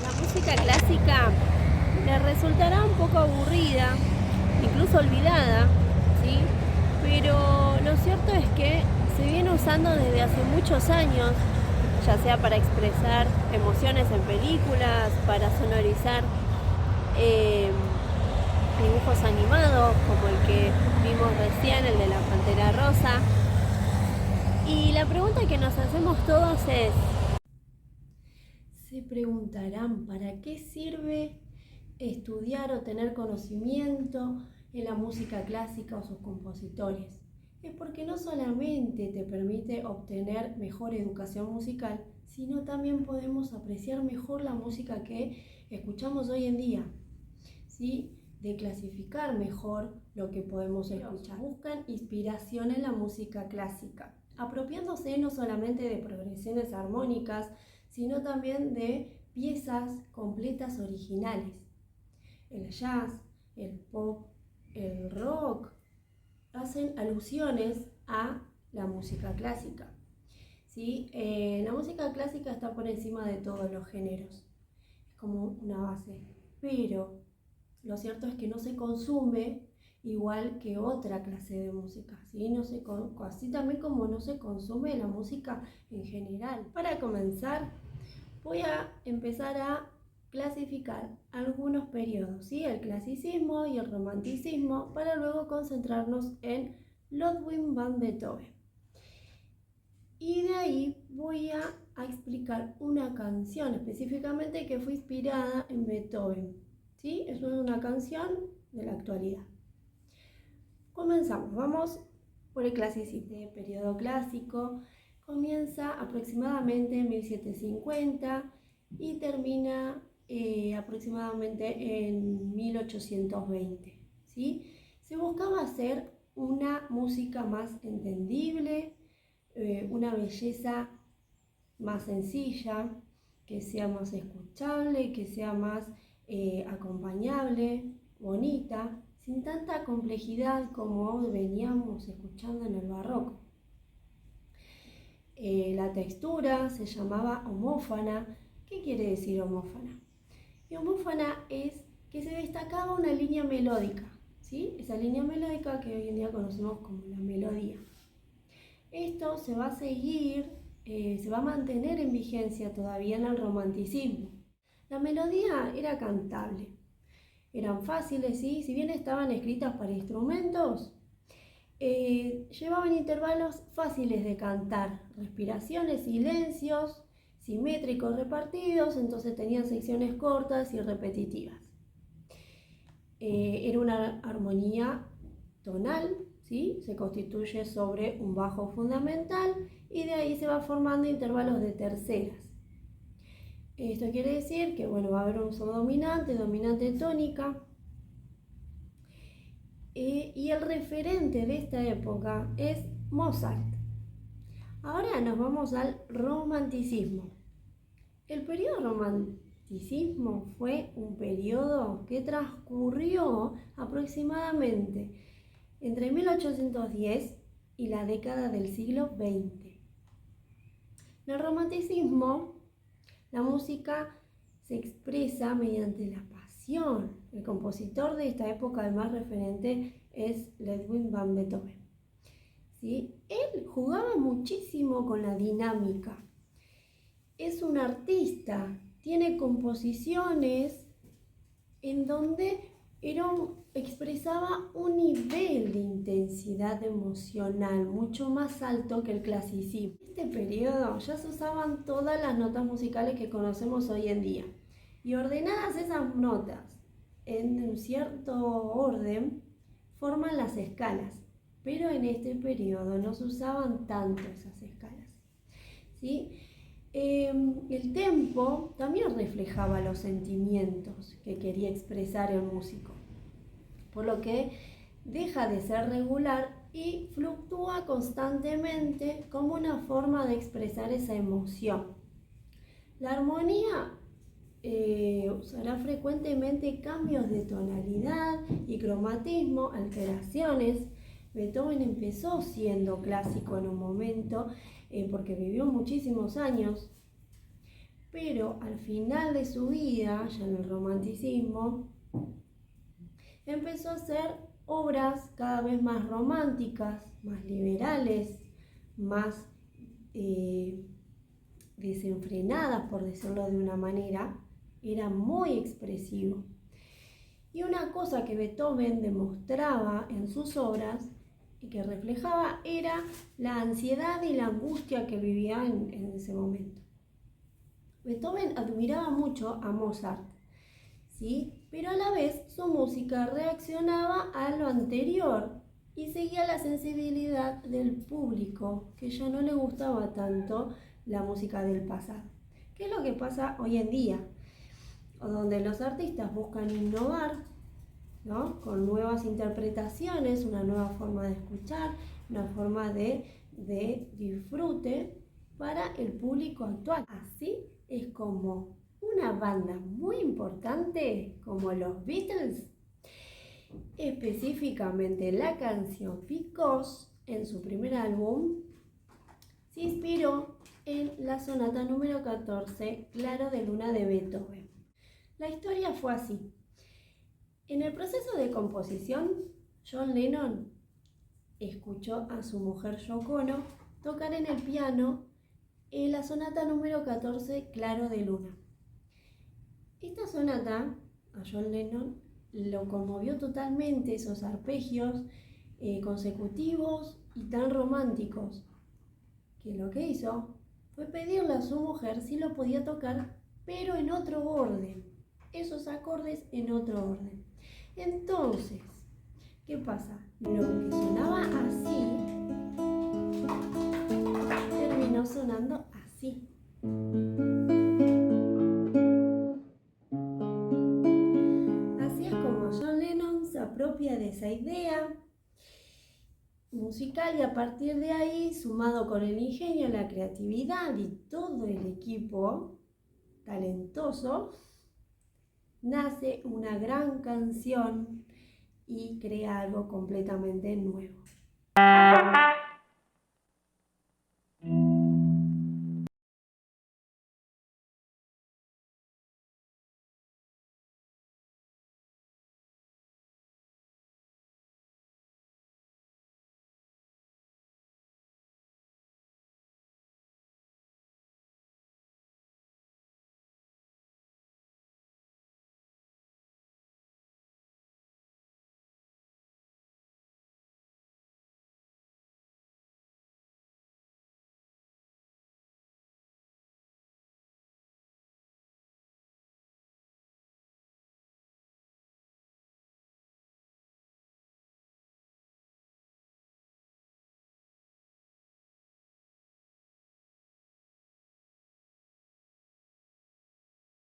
La música clásica le resultará un poco aburrida, incluso olvidada, ¿sí? Pero lo cierto es que se viene usando desde hace muchos años, ya sea para expresar emociones en películas, para sonorizar dibujos animados, como el que vimos recién, el de la Pantera Rosa. Y la pregunta que nos hacemos todos es: se preguntarán, ¿para qué sirve estudiar o tener conocimiento en la música clásica o sus compositores? Es porque no solamente te permite obtener mejor educación musical, sino también podemos apreciar mejor la música que escuchamos hoy en día, ¿sí? De clasificar mejor lo que podemos escuchar. Buscan inspiración en la música clásica, apropiándose no solamente de progresiones armónicas, sino también de piezas completas originales. El jazz, el pop, el rock hacen alusiones a la música clásica, ¿sí? La música clásica está por encima de todos los géneros, es como una base, pero lo cierto es que no se consume igual que otra clase de música, ¿sí? Así también como no se consume la música en general. Para comenzar, voy a empezar a clasificar algunos periodos, ¿sí? El clasicismo y el romanticismo, para luego concentrarnos en Ludwig van Beethoven. Y de ahí voy a explicar una canción específicamente que fue inspirada en Beethoven, ¿sí? Es una canción de la actualidad. Comenzamos, vamos por el clasicismo. El periodo clásico comienza aproximadamente en 1750 y termina aproximadamente en 1820, ¿sí? Se buscaba hacer una música más entendible, una belleza más sencilla, que sea más escuchable, que sea más acompañable, bonita, sin tanta complejidad como veníamos escuchando en el barroco. La textura se llamaba homófona. ¿Qué quiere decir homófona? Y homófona es que se destacaba una línea melódica, ¿sí? Esa línea melódica que hoy en día conocemos como la melodía. Esto se va a seguir, se va a mantener en vigencia todavía en el romanticismo. La melodía era cantable, eran fáciles, ¿sí? Si bien estaban escritas para instrumentos, llevaban intervalos fáciles de cantar, respiraciones, silencios, simétricos repartidos, entonces tenían secciones cortas y repetitivas. Era una armonía tonal, ¿sí? Se constituye sobre un bajo fundamental y de ahí se va formando intervalos de terceras. Esto quiere decir que va a haber un sol dominante, dominante tónica, y el referente de esta época es Mozart. Ahora nos vamos al romanticismo. El periodo romanticismo fue un periodo que transcurrió aproximadamente entre 1810 y la década del siglo XX. En el romanticismo, la música se expresa mediante la pasión. El compositor de esta época, el más referente, es Ludwig van Beethoven. ¿Sí? Él jugaba muchísimo con la dinámica. Es un artista, tiene composiciones en donde expresaba un nivel de intensidad emocional mucho más alto que el clasicismo. En este periodo ya se usaban todas las notas musicales que conocemos hoy en día, y ordenadas esas notas en un cierto orden forman las escalas, pero en este periodo no se usaban tanto esas escalas, ¿sí? El tempo también reflejaba los sentimientos que quería expresar el músico, por lo que deja de ser regular y fluctúa constantemente como una forma de expresar esa emoción. La armonía usará frecuentemente cambios de tonalidad y cromatismo, alteraciones. Beethoven empezó siendo clásico en un momento porque vivió muchísimos años, pero al final de su vida, ya en el romanticismo, empezó a hacer obras cada vez más románticas, más liberales, más desenfrenadas, por decirlo de una manera. Era muy expresivo. Y una cosa que Beethoven demostraba en sus obras y que reflejaba era la ansiedad y la angustia que vivía en ese momento. Beethoven admiraba mucho a Mozart, ¿sí? Pero a la vez su música reaccionaba a lo anterior y seguía la sensibilidad del público, que ya no le gustaba tanto la música del pasado. ¿Qué es lo que pasa hoy en día? Donde los artistas buscan innovar, ¿no? Con nuevas interpretaciones, una nueva forma de escuchar, una forma de disfrute para el público actual. Así es como una banda muy importante como los Beatles, específicamente la canción Because, en su primer álbum, se inspiró en la sonata número 14, Claro de Luna, de Beethoven. La historia fue así. En el proceso de composición, John Lennon escuchó a su mujer Yoko Ono tocar en el piano la sonata número 14, Claro de Luna. Esta sonata a John Lennon lo conmovió totalmente, esos arpegios consecutivos y tan románticos, que lo que hizo fue pedirle a su mujer si lo podía tocar, pero en otro orden, esos acordes en otro orden. Entonces, ¿qué pasa? Lo que sonaba así terminó sonando así. Así es como John Lennon se apropia de esa idea musical, y a partir de ahí, sumado con el ingenio, la creatividad y todo el equipo talentoso, nace una gran canción y crea algo completamente nuevo.